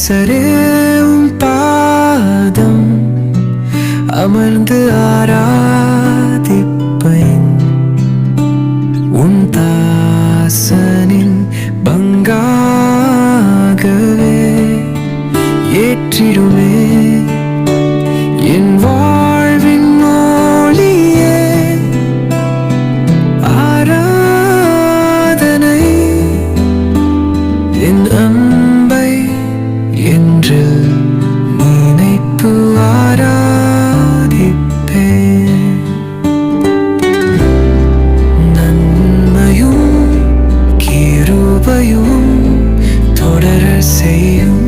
நேசரேவும் பாதம் அமர்ந்து ஆராதிப்பேன். உன் தாசனின் பங்காகவே ஏற்றிடுமே என் வாழ்வின் மொழியே. ஆராதனை என் அன்பை என்று நினைத்து ஆராதிப்பேன். நன்மையும் கிருபையும் தொடர செய்யும்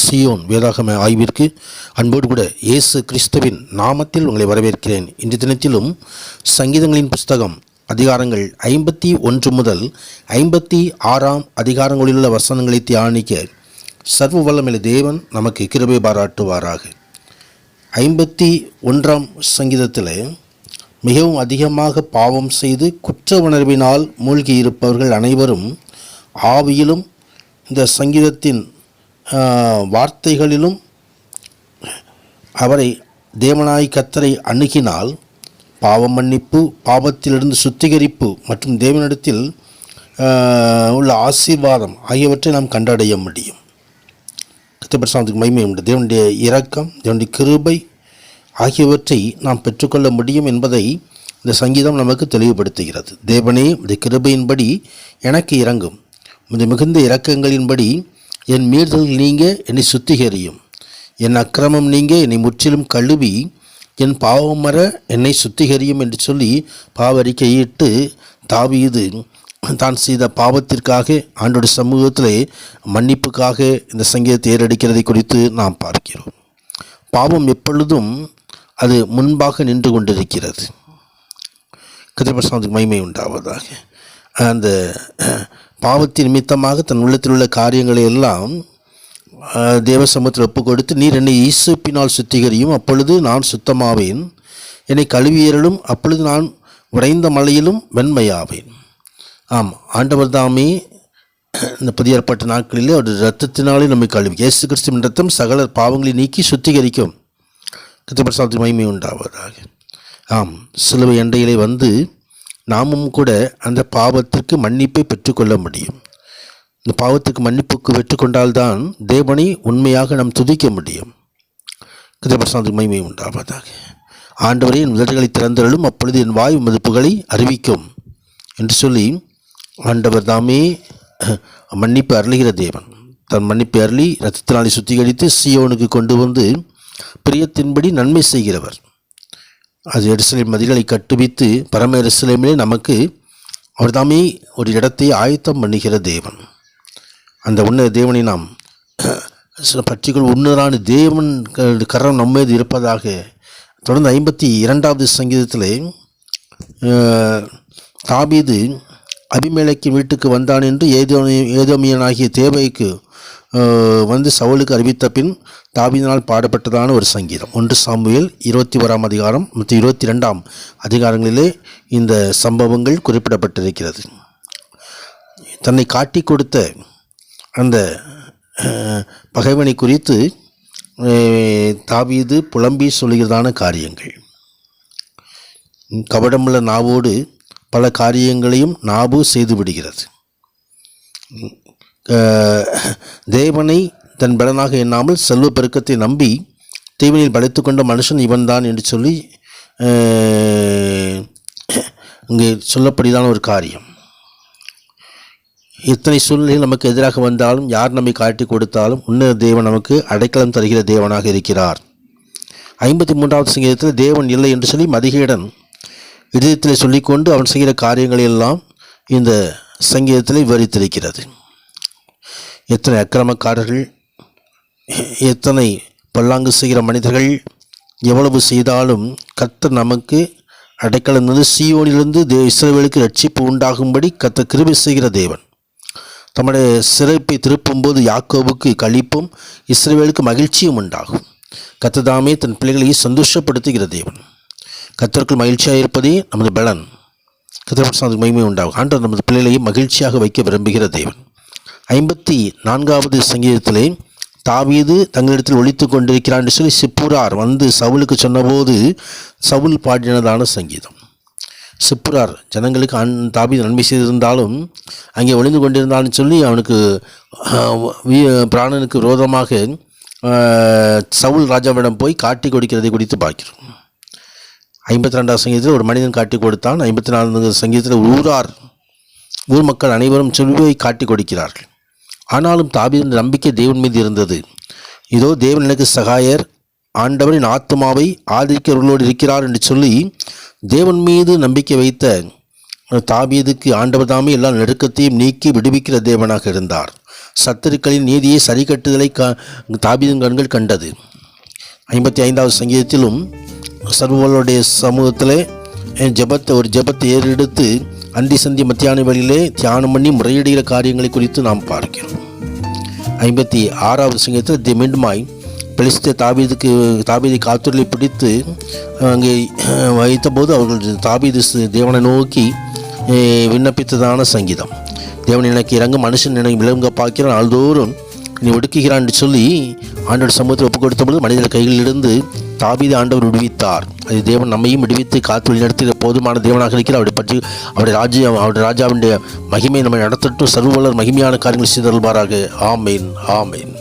சியோன் வேதாகம ஆய்விற்கு அன்போடு கூட இயேசு கிறிஸ்துவின் நாமத்தில் உங்களை வரவேற்கிறேன். இன்று தினத்திலும் சங்கீதங்களின் புஸ்தகம் அதிகாரங்கள் 51 முதல் 56 அதிகாரங்களிலுள்ள வசனங்களை தியானிக்க சர்வ வல்லமையுள்ள தேவன் நமக்கு கிருபை பாராட்டுவாராக. 51ஆம் சங்கீதத்தில் மிகவும் அதிகமாக பாவம் செய்து குற்ற உணர்வினால் மூழ்கியிருப்பவர்கள் அனைவரும் ஆவியிலும் இந்த சங்கீதத்தின் வார்த்தைகளிலும் அவரை தேவனாய் கர்த்தரை அணுகினால் பாவ மன்னிப்பு, பாவத்திலிருந்து சுத்திகரிப்பு மற்றும் தேவனிடத்தில் உள்ள ஆசீர்வாதம் ஆகியவற்றை நாம் கண்டடைய முடியும். கர்த்தருக்கு மகிமை உண்டு. தேவனுடைய இரக்கம், தேவனுடைய கிருபை ஆகியவற்றை நாம் பெற்றுக்கொள்ள முடியும் என்பதை இந்த சங்கீதம் நமக்கு தெளிவுபடுத்துகிறது. தேவனே, இந்த கிருபையின்படி எனக்கு இரங்கும், இந்த மிகுந்த இரக்கங்களின்படி என் மீறுதல் நீங்க என்னை சுத்திகரியும், என் அக்கிரமம் நீங்க என்னை முற்றிலும் கழுவி என் பாவம் மற என்னை சுத்திகரியும் என்று சொல்லி பாவறிக்கையிட்டு தாவீது தான் செய்த பாவத்திற்காக ஆண்டோட சமூகத்திலே மன்னிப்புக்காக இந்த சங்கீதத்தை ஏறடிக்கிறதை குறித்து நாம் பார்க்கிறோம். பாவம் எப்பொழுதும் அது முன்பாக நின்று கொண்டிருக்கிறது. கர்த்தருக்கு மகிமை உண்டாவதாக. அந்த பாவத்தின் நிமித்தமாக தன் உள்ளத்தில் உள்ள காரியங்களை எல்லாம் தேவ சமூகத்தில் ஒப்பு கொடுத்து, நீர் என்னை ஈசப்பினால் சுத்திகரியும், அப்பொழுது நான் சுத்தமாவேன், என்னை கழுவியறலும், அப்பொழுது நான் உறைந்த மலையிலும் வெண்மையாவேன். ஆம், ஆண்டவர் தாமே இந்த புதிய ஏற்பாட்டு நாட்களிலே ஒரு இரத்தத்தினாலே நம்மை கழுவி, இயேசு கிறிஸ்துவின் இரத்தம் சகல பாவங்களை நீக்கி சுத்திகரிக்கும். கர்த்தருக்கு மகிமை உண்டாவதாக. ஆம், சிலுவை அண்டையிலே வந்து நாமும் கூட அந்த பாவத்திற்கு மன்னிப்பை பெற்றுக்கொள்ள முடியும். இந்த பாவத்துக்கு மன்னிப்புக்கு பெற்றுக்கொண்டால்தான் தேவனை உண்மையாக நாம் துதிக்க முடியும். கர்த்தருக்கு மகிமை உண்டாவதாக. ஆண்டவரே, என் உதடுகளை திறந்தருளும், அப்பொழுது என் வாய் உமது புகழை அறிவிக்கும் என்று சொல்லி ஆண்டவர் தாமே மன்னிப்பு அருளுகிற தேவன். தன் மன்னிப்பை அருளி இரத்தத்தினாலே சுத்திகரித்து சீயோனுக்கு கொண்டு வந்து பிரியத்தின்படி நன்மை செய்கிறவர். அது எருசலேம் மதில்களை கட்டுவித்து பரம எருசலேமிலே நமக்கு அவர் தாமே ஒரு இடத்தை ஆயத்தம் பண்ணுகிற தேவன். அந்த உன்னத தேவனை நாம் பற்றிகள் உன்னதான தேவன் கரம் நம்மீது இருப்பதாக தொடர்ந்து 52வது சங்கீதத்திலே தாவீது அபிமெலேக்கின் வீட்டுக்கு வந்தான் என்று ஏதோமியனாகிய தேவைக்கு வந்து சவுலுக்கு அறிவித்த பின் தாவீதினால் பாடப்பட்டதான ஒரு சங்கீதம். 1 சாமுவேல் 21ஆம் அதிகாரம் மற்றும் 22ஆம் அதிகாரங்களிலே இந்த சம்பவங்கள் குறிப்பிடப்பட்டிருக்கிறது. தன்னை காட்டி கொடுத்த அந்த பகைவனை குறித்து தாவீது புலம்பி சொல்கிறதான காரியங்கள். கபடமுள்ள நாவோடு பல காரியங்களையும் நாவு செய்து விடுகிறது. தேவனை தன் பலனாக எண்ணாமல் செல்வ பெருக்கத்தை நம்பி தீவனில் படைத்து கொண்ட மனுஷன் இவன்தான் என்று சொல்லி இங்கே சொல்லப்படிதான ஒரு காரியம். இத்தனை சூழ்நிலையில் நமக்கு எதிராக வந்தாலும், யார் நம்மை காட்டி கொடுத்தாலும், உன்னத தேவன் நமக்கு அடைக்கலம் தருகிற தேவனாக இருக்கிறார். 53வது சங்கீதத்தில் தேவன் இல்லை என்று சொல்லி மதிகேடன் இதயத்தில் சொல்லிக்கொண்டு அவன் செய்கிற காரியங்களை எல்லாம் இந்த சங்கீதத்தில் விவரித்திருக்கிறது. எத்தனை அக்கிரமக்காரர்கள், எத்தனை பல்லாங்கு செய்கிற மனிதர்கள் எவ்வளவு செய்தாலும் கர்த்தர் நமக்கு அடைக்கலம் தந்து சீயோனிலிருந்து இஸ்ரவேலுக்கு ரட்சிப்பு உண்டாகும்படி கர்த்தர் கிருபை செய்கிற தேவன். தம்முடைய சிறைப்பை திருப்பும்போது யாக்கோபுக்கு களிப்பும் இஸ்ரவேலுக்கு மகிழ்ச்சியும் உண்டாகும். கர்த்ததாமே தன் பிள்ளைகளை சந்தோஷப்படுத்துகிற தேவன். கர்த்தருக்குள் மகிழ்ச்சியாக இருப்பதே நமது பலன். கர்த்தருக்கு மகிமை உண்டாகும். ஆண்டவர் நமது பிள்ளைகளையும் மகிழ்ச்சியாக வைக்க விரும்புகிற தேவன். 54வது சங்கீதத்திலே தாவீது தங்களிடத்தில் ஒழித்து கொண்டிருக்கிறான் என்று சொல்லி சிப்புரார் வந்து சவுலுக்கு சொன்னபோது சவுல் பாடினதான சங்கீதம். சிப்புரார் ஜனங்களுக்கு தாவீது நன்மை செய்திருந்தாலும் அங்கே ஒளிந்து கொண்டிருந்தாலும் சொல்லி அவனுக்கு பிராணனுக்கு விரோதமாக சவுல் ராஜாவிடம் போய் காட்டி கொடுக்கிறதை குறித்து பார்க்கிறோம். 52வது சங்கீதத்தில் ஒரு மனிதன் காட்டி கொடுத்தான். 54வது சங்கீதத்தில் ஊர் மக்கள் அனைவரும் சொல்லுவை காட்டி கொடுக்கிறார்கள். ஆனாலும் தாவீதின் நம்பிக்கை தேவன் மீது இருந்தது. இதோ தேவன் எனக்கு சகாயர், ஆண்டவரின் ஆத்மாவை ஆதரிக்கிறவர்களோடு இருக்கிறார் என்று சொல்லி தேவன் மீது நம்பிக்கை வைத்த தாவீதுக்கு ஆண்டவர் தாமே எல்லா நெருக்கத்தையும் நீக்கி விடுவிக்கிற தேவனாக இருந்தார். சத்துருக்களின் நீதியை சரி கட்டுதலை தாவீதின் கண்கள் கண்டது. 55வது சங்கீதத்திலும் சர்வர்களுடைய சமூகத்திலே ஒரு ஜெபத்தை ஏறெடுத்து அந்தி சந்தி மத்தியான வழியிலே தியானம் பண்ணி முறையிடுகிற காரியங்களை குறித்து நாம் பார்க்கிறோம். 56வது சங்கீதத்தில் மீண்டுமாய் பெலிஸ்தே தாவீதை காத்துரை பிடித்து அங்கே வைத்தபோது அவர்கள் தாவீது தேவனை நோக்கி விண்ணப்பித்ததான சங்கீதம். தேவன் எனக்கு இறங்கும், மனுஷன் எனக்கு விளங்க பார்க்கிறான், நாள்தோறும் நீ ஒடுக்குகிறான் என்று சொல்லி ஆண்டவர் சமூகத்தில் ஒப்புக் கொடுத்த பொழுது மனிதர் கையிலிருந்து தாவீதை ஆண்டவர் விடுவித்தார். அது தேவன் நம்மையும் விடுவித்து காத்து வழிநடத்துகிற போதுமான தேவனாக இருக்கிறார். அவரை பற்றி அவருடைய ராஜாவுடைய மகிமை நம்மை நடத்தட்டும். சர்வவல்லர் மகிமையான காரியங்கள் செய்தல்வாராக. ஆமேன், ஆமேன்.